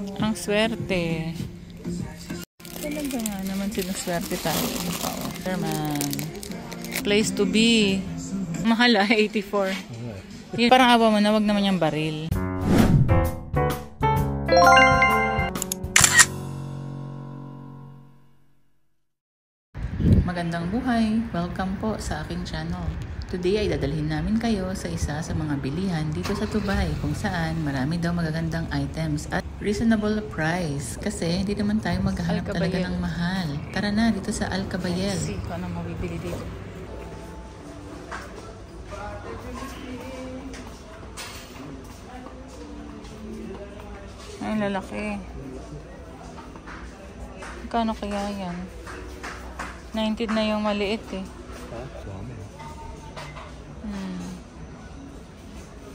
Ang swerte. Talaga nga naman sinuswerte tayo. German. Place to be. Mahal 84. Yun, parang awa mo na, wag naman yung baril. Magandang buhay! Welcome po sa aking channel. Today ay dadalhin namin kayo sa isa sa mga bilihan dito sa Dubai kung saan marami daw magagandang items at reasonable price kasi hindi naman tayo maghahanap talaga ng mahal. Tara na dito sa Al Kabayel. See kung anong mabibili dito. Ay, lalaki. Magkano kaya yan? 19 na yung maliit eh.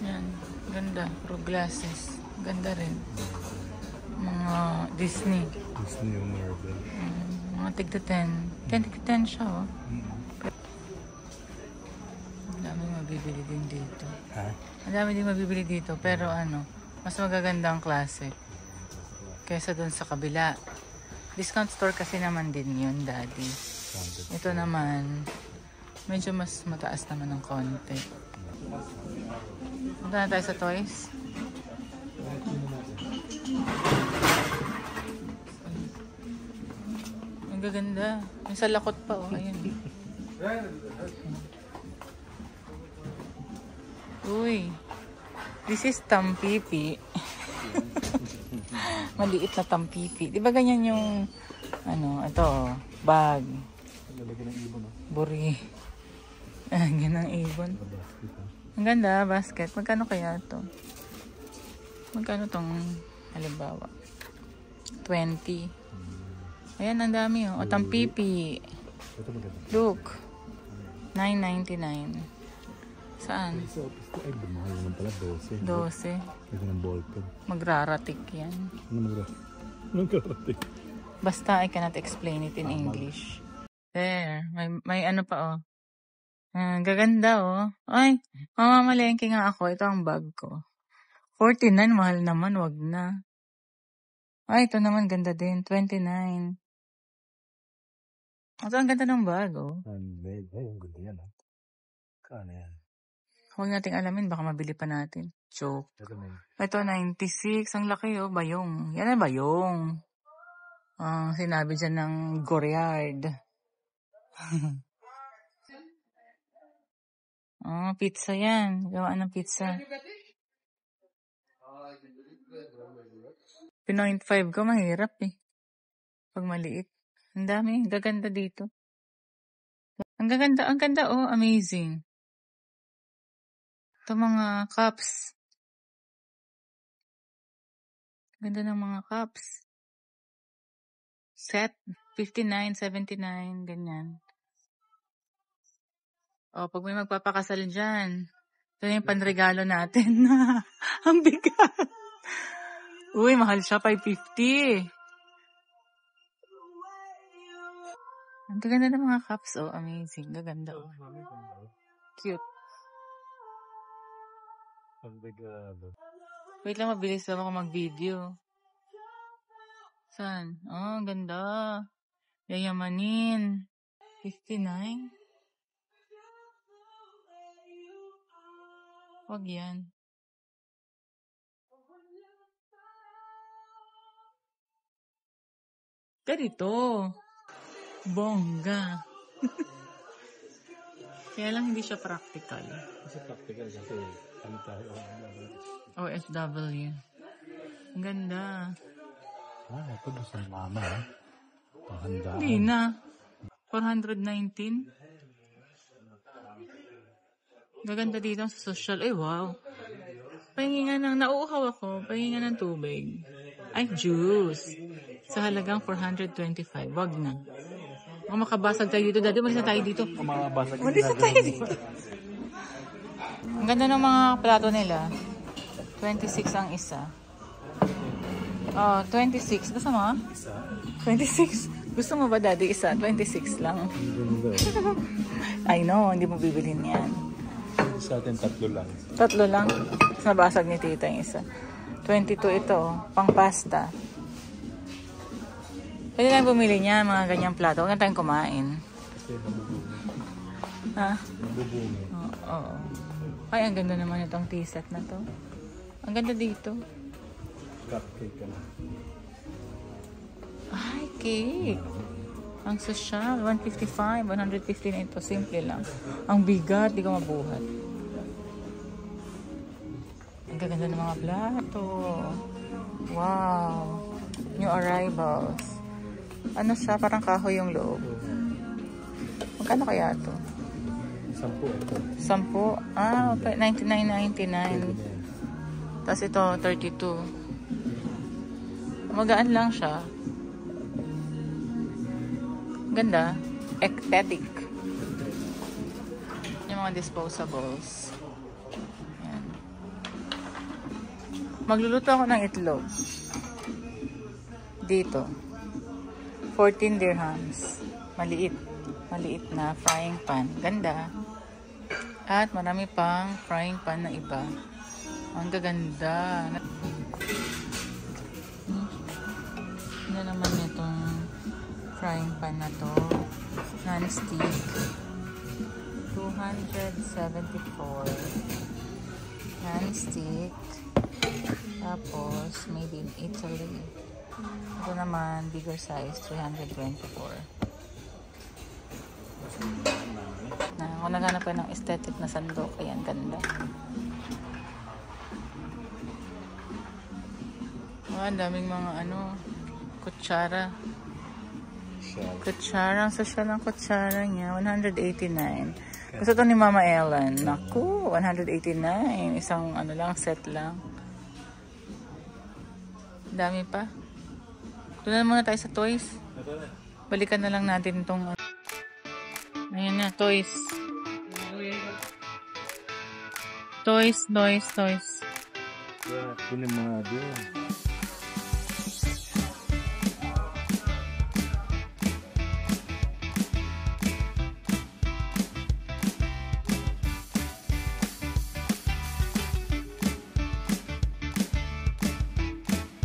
Yan. Ganda. Pro glasses. Ganda rin. Mga Disney. Disney yung Marvel. Mga tigta 10. 10 tigta 10 siya oh. Ang dami mabibili din dito. Ha? Ang dami din mabibili dito. Pero ano, mas magaganda ang classic. Kesa dun sa kabila. Discount store kasi naman din yun, daddy. Ito naman, medyo mas mataas naman ng konti. Punta na tayo sa toys. Ang gaganda. Yung sa lakot pa, oh. Ayun. Uy. This is tampipi. Maliit na tampipi. Di ba ganyan yung, ano, ito, oh, bag. Buri. Ganyan ang ibon. Ang ganda, basket. Magkano kaya ito? Magkano tong halimbawa? 20. Ayan, ang dami oh. O, tampipi. Look. 9.99. Saan? Ay, mahal naman pala. 12. 12. Ito ng ballpen. Magraratik yan. Ano magraratik? Basta I cannot explain it in English. There. May ano pa oh. Gaganda oh. Ay, mamamalengke nga ako. Ito ang bag ko. 49, mahal naman. Wag na. Ay, ito naman ganda din. 29. Ito ang ganda ng bag oh. Ay, ang ganda yan oh. Kano yan? Huwag nating alamin. Baka mabili pa natin. Joke. Ito 96. Ang laki oh. Bayong. Yan ang bayong. Sinabi dyan ng Goryard. Pizza yan. Gawaan ng pizza. P.5 ko, mahirap eh. Pag maliit. Ang dami. Gaganda dito. Ang ganda oh. Amazing. Ito mga cups. Ganda ng mga cups. Set. 59, 79. Ganyan. O, pag may magpapakasal dyan, ito yung panregalo natin. Ang bigat. Uy, mahal siya. 550. Ang gaganda ng mga cups. Oh, amazing. Gaganda. Oh. Cute. Wait lang, mabilis lang ako mag-video. Saan? Oh, ang ganda. Yayamanin. 59. Wag yan. Ganito. Bongga. Kaya lang hindi siya practical. Kasi practical kasi ano tayo? OFW. Ang ganda. Ito gusto ng mama eh. Pahandaan. Hindi na. 419. Gaganda dito sa social. Ay, wow. Pahinga ng, nauuhaw ako. Pahinga ng tubig. Ay, juice. Sa halagang 425. Wag na. Baka makabasag tayo dito. Dati, umalis na tayo dito. Umalis na tayo dito. Ang ganda ng mga plato nila. 26 ang isa. Oh, 26. Gusto mo? 26. Gusto mo ba, daddy, isa? 26 lang. I know, hindi mo bibilhin yan. Sa atin, 3 lang. 3 lang? Nabasag ni tita yung isa. 22 ito, pang pasta. Pwede lang bumili niya, mga ganyang plato. Huwag na tayong kumain. Kasi nabubungi. Ha? Nabubungi. Oo. Ay, ang ganda naman itong tea set na to. Ang ganda dito. Cupcake ka na. Ay, cake. Ang social, 155, 150 na ito. Simple lang. Ang bigat, di ka mabuhat. Ang gaganda ng mga plato. Wow. New arrivals. Ano siya? Parang kahoy yung loob. Magkano kaya ito? 10 ito. 10? Ah, okay. 99.99. Tapos ito, 32. Magaan lang siya. Ganda. Ecstatic. Yung mga disposables. Yan. Magluluto ako ng itlog. Dito. 14 dirhams. Maliit. Maliit na frying pan. Ganda. At marami pang frying pan na iba. Ang gaganda. Ano naman itong frying pan na to? Non-stick. 274. Non-stick. Tapos, made in Italy. Ito naman, bigger size, 324. Kung naghanap ka ng aesthetic na sandok, ayan, ganda. Ang daming mga kutsara. Kutsara, ang social ng kutsara niya, 189. Gusto to ni Mama Ellen. Naku, 189. Isang lang, set lang. Dami pa. Doon na muna tayo sa toys. Balikan na lang natin itong ayan na, toys. Toys. Yeah, yun yung mga doon.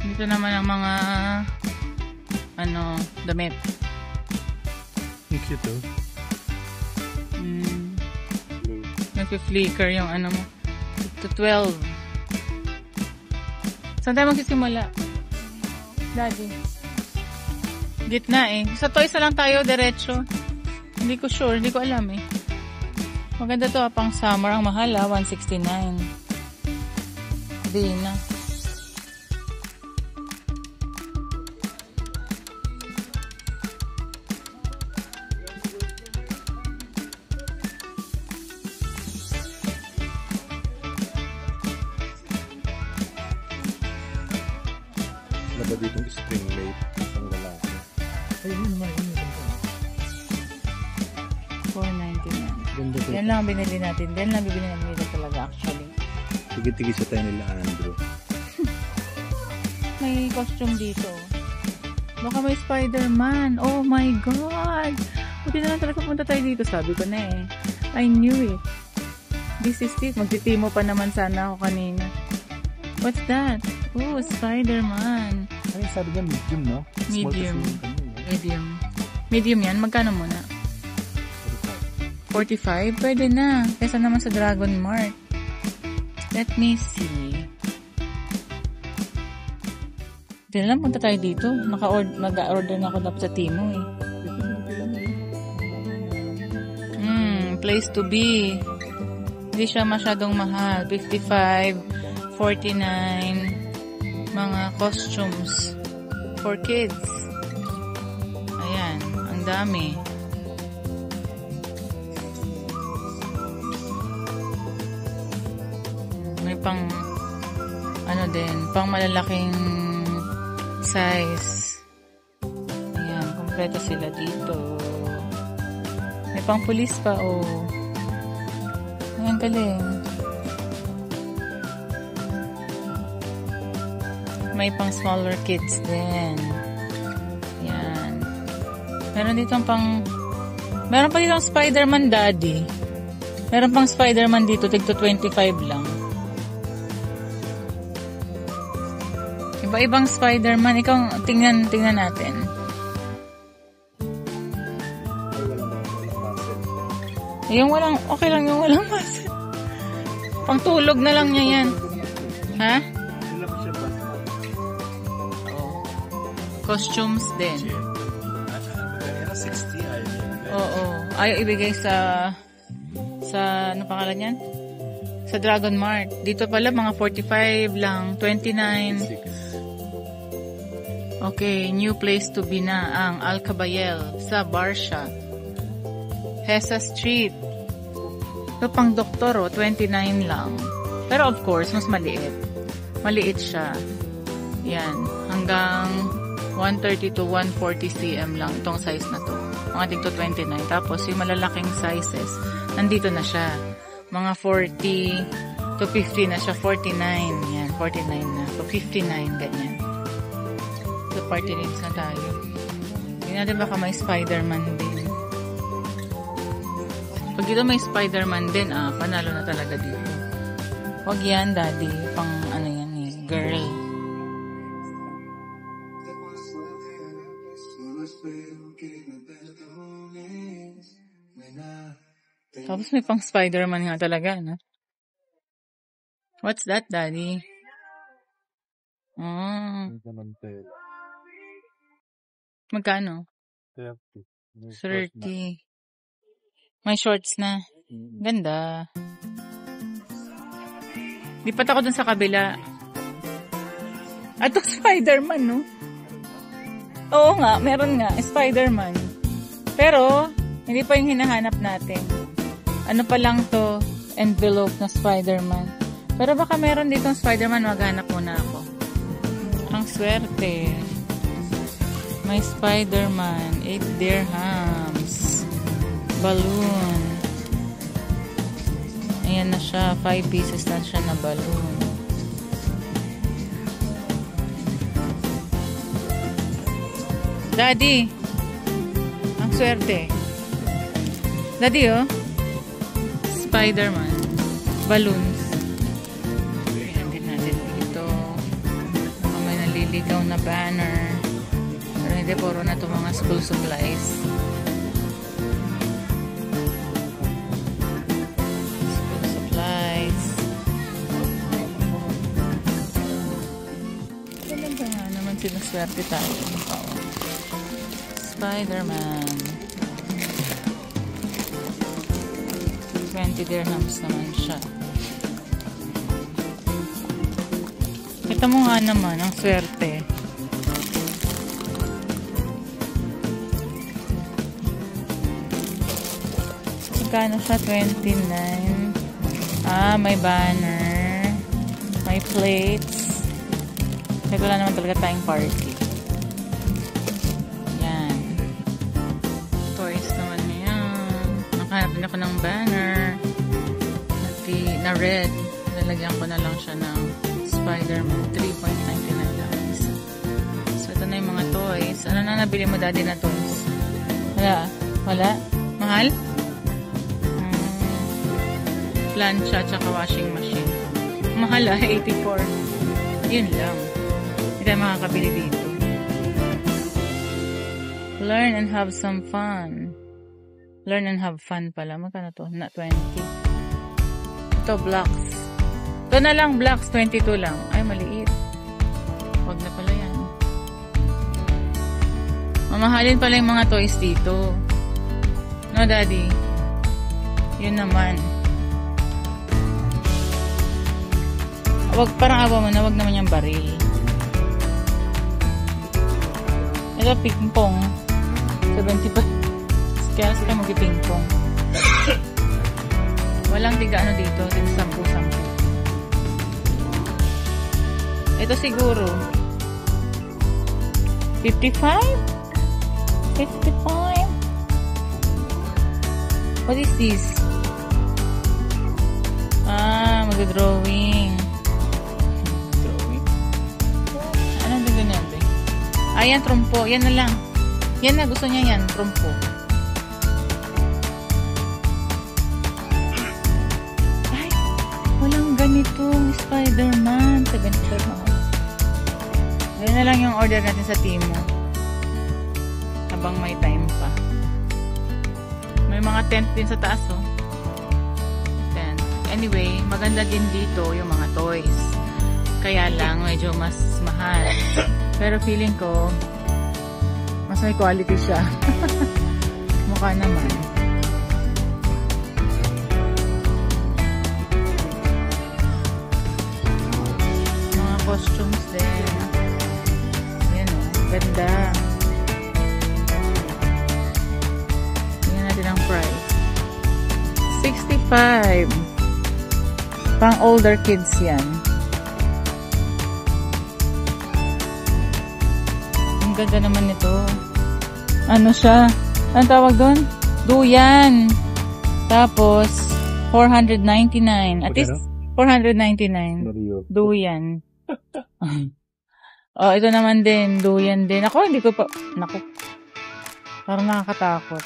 Dito naman ang mga damit. Ang cute oh. Nag-flicker yung mo. To 12. Saan tayo magsisimula? Daddy. Gitna eh. Sa toys na lang tayo, diretso. Hindi ko sure, hindi ko alam eh. Maganda to pang summer. Ang mahal 169. Di na. Naba ditong spring mate. Isang lalaki. Ay, yun naman. 499. Ganda to. Yan lang ang binili natin. Yan lang bibili natin dito talaga actually. Tigit-tigit sa tayo nila Andrew. May costume dito. Baka may Spider-Man. Oh my God! Buti na lang talaga punta tayo dito. Sabi ko na eh. I knew it. This is it. Magtitimo pa naman sana ako kanina. What's that? Oh, Spider-Man. Ay, sabi niya medium, no? Medium. Medium. Medium yan. Magkano muna? 45? Pwede na. Kesa naman sa Dragon Mart. Let me see. Hindi na lang, punta tayo dito. Nag-order na ako dapat sa Timo eh. Place to be. Hindi siya masyadong mahal. 55, 49. Mga costumes for kids. Ayan, ang dami. May pang pang malalaking size. Ayan, kompleto sila dito. May pang pulis pa, oh. Ayan, galing. May pang smaller kids din. Yan. Meron dito meron pa dito ang Spider-Man, Daddy. Meron pang Spider-Man dito, tigto 25 lang. Iba-ibang Spider-Man. Ikaw, tingnan natin. Yung walang, okay lang yung walang muscle. Pangtulog na lang niya yan. Ha? Oh. Costumes din. Oo. Ayaw ibigay sa ano pangalan yan? Sa Dragon Mart. Dito pala mga 45 lang. 29. Okay. New place to be na ang Alcabayel sa Barcia. Hesa Street. Ito pang doktor, 29 lang. Pero of course, mas maliit. Maliit siya. Yan. Hanggang 130 to 140 cm lang itong size na to. Mga tigto 29. Tapos yung malalaking sizes, nandito na siya. Mga 40 to 50 na siya. 49. Yan, 49 na. To 59, ganyan. So, party needs na tayo. Hindi natin baka may Spider-Man din. Pag dito may Spider-Man din, panalo na talaga dito. Wag yan, daddy. Pang ano yan eh, girl. Tapos may pang Spider-Man nga talaga, no? What's that, daddy? Magkano? 30. May shorts na. Ganda. Lipat ako dun sa kabila. Ito Spider-Man, no? Oo nga, meron nga. Spider-Man. Pero, hindi pa yung hinahanap natin. Ano pa lang to? Envelope na Spider-Man. Pero baka meron ditong Spider-Man, maghanap muna ako. Ang swerte. May Spider-Man. 8 dirhams. Balloon. Ayan na siya. 5 pieces na siya na balloon. Daddy. Ang swerte. Daddy, oh. Spider-Man. Balloons. Ayan din natin dito. May naliligaw na banner. Pero hindi, puro na ito mga school supplies. Sinaswerte tayo. Oh. Spider-Man. 20 dirhams naman siya. Kita mo nga naman, ang swerte. Magkano siya? 29. May banner. May plates. Kasi wala naman talaga tayong party. Yan. Toys naman na yan. Nakahanap din ako ng banner. Na red. Lalagyan ko na lang siya ng Spider-Man. 3.99 lang. So, ito na yung mga toys. Ano na nabili mo, daddy, na toys? Wala? Wala? Mahal? Plancha tsaka washing machine. Mahal 84. Yun lang. Hindi tayo makakabili dito. Learn and have some fun. Learn and have fun pala. Magkano to? Na 20. Ito, blocks. Ito na lang, blocks. 22 lang. Ay, maliit. Huwag na pala yan. Mamahalin pala yung mga toys dito. No, daddy? Yun naman. Wag, parang awa mo na. Wag naman yung baril. Ito, ping-pong. 75. Kaya sa tayo mag-ping-pong. Walang tiga ano dito. 10-10. Ito siguro. 55? 55? What is this? Mag-drawing. Ano din ganyan? Ayan, trompo. Yan na lang. Yan na, gusto niya yan. Trompo. Ay, walang ganitong Spider-Man. 75 mga. Ayun na lang yung order natin sa Temu. Habang may time pa. May mga tent din sa taas, oh. Tent. Anyway, maganda din dito yung mga toys. Kaya lang, medyo mas mahal. Pero feeling ko, mas may quality siya. Mukha naman. Mga costumes din. Ayan, oh. Ganda. Tingnan natin ang price. 65. Pang older kids yan. Ang ganda naman nito. Ano siya? Ano tawag doon? Duyan. Tapos, 499. At least, 499. Duyan. Oh, ito naman din. Duyan din. Ako, hindi ko pa... Naku. Parang nakakatakot.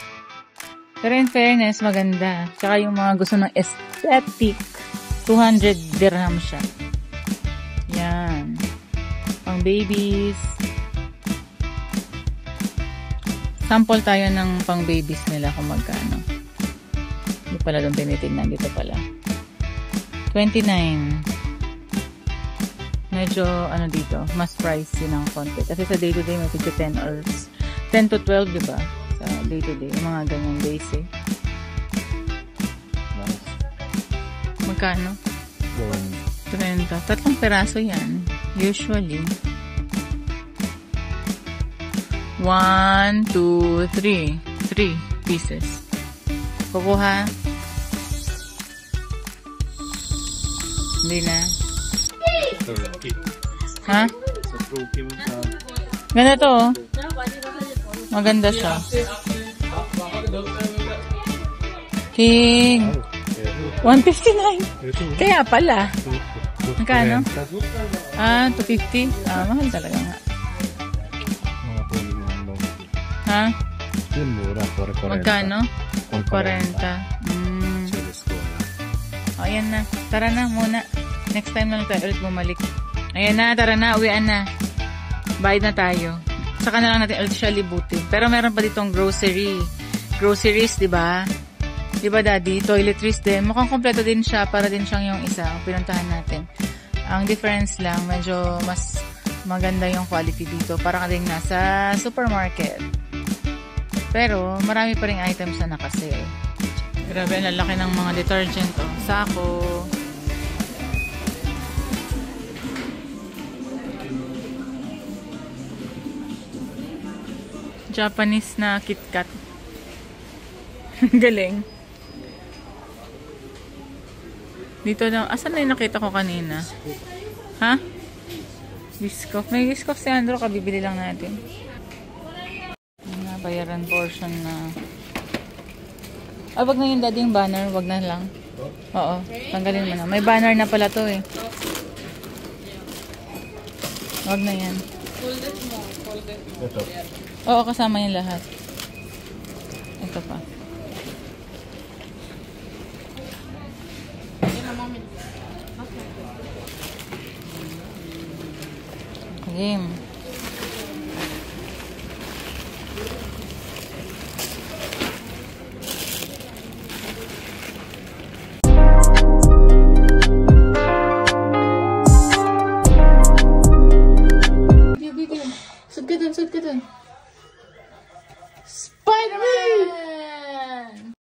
Pero in fairness, maganda. Tsaka yung mga gusto ng aesthetic, 200 dirham siya. Yan. Pang babies. Sample tayo ng pang babies nila kung magkano. Hindi pala doon tinitingnan. Dito pala. 29. Medyo, ano dito, mas pricey ng konti. Kasi sa day-to-day, may 10 or 10 to 12, diba? Sa day-to-day. Yung mga ganyang basic. Nice. Magkano? 30. Tatlong peraso yan. Usually. 1, 2, 3. 3 pieces. Kukuha. Hindi na. Ha? Ganda to, oh. Maganda siya. King. 159. Kaya pala. Magkano? 250. Mahal talaga nga. Ha? Yun, mura. 40. Magkano? 40. Ayan na. Tara na muna. Next time na lang tayo ulit bumalik. Ayan na, tara na. Uwian na. Bayad na tayo. Saka na lang natin ulit siya libutin. Pero meron pa ditong grocery. Groceries, diba? Diba, Daddy? Toiletries din. Mukhang kompleto din siya. Para din siyang yung isa. Pinuntahan natin. Ang difference lang, medyo mas maganda yung quality dito. Para ka din nasa supermarket. Pero, marami pa rin items na nakasale. Grabe, ang lalaki ng mga detergent. Oh. Sako. Japanese na KitKat. Galing. Dito na. Asan na yung nakita ko kanina? Ha? Biscoff. May Biscoff si Andrew. Kabibili lang natin. Bayaran portion na. Wag na yung dading banner. Wag na lang. Oo. Tanggalin mo na. May banner na pala to eh. Wag na yan. Ito. Oo, kasama yung lahat. Ito pa. Game. Sud ka dun. Spider-Man!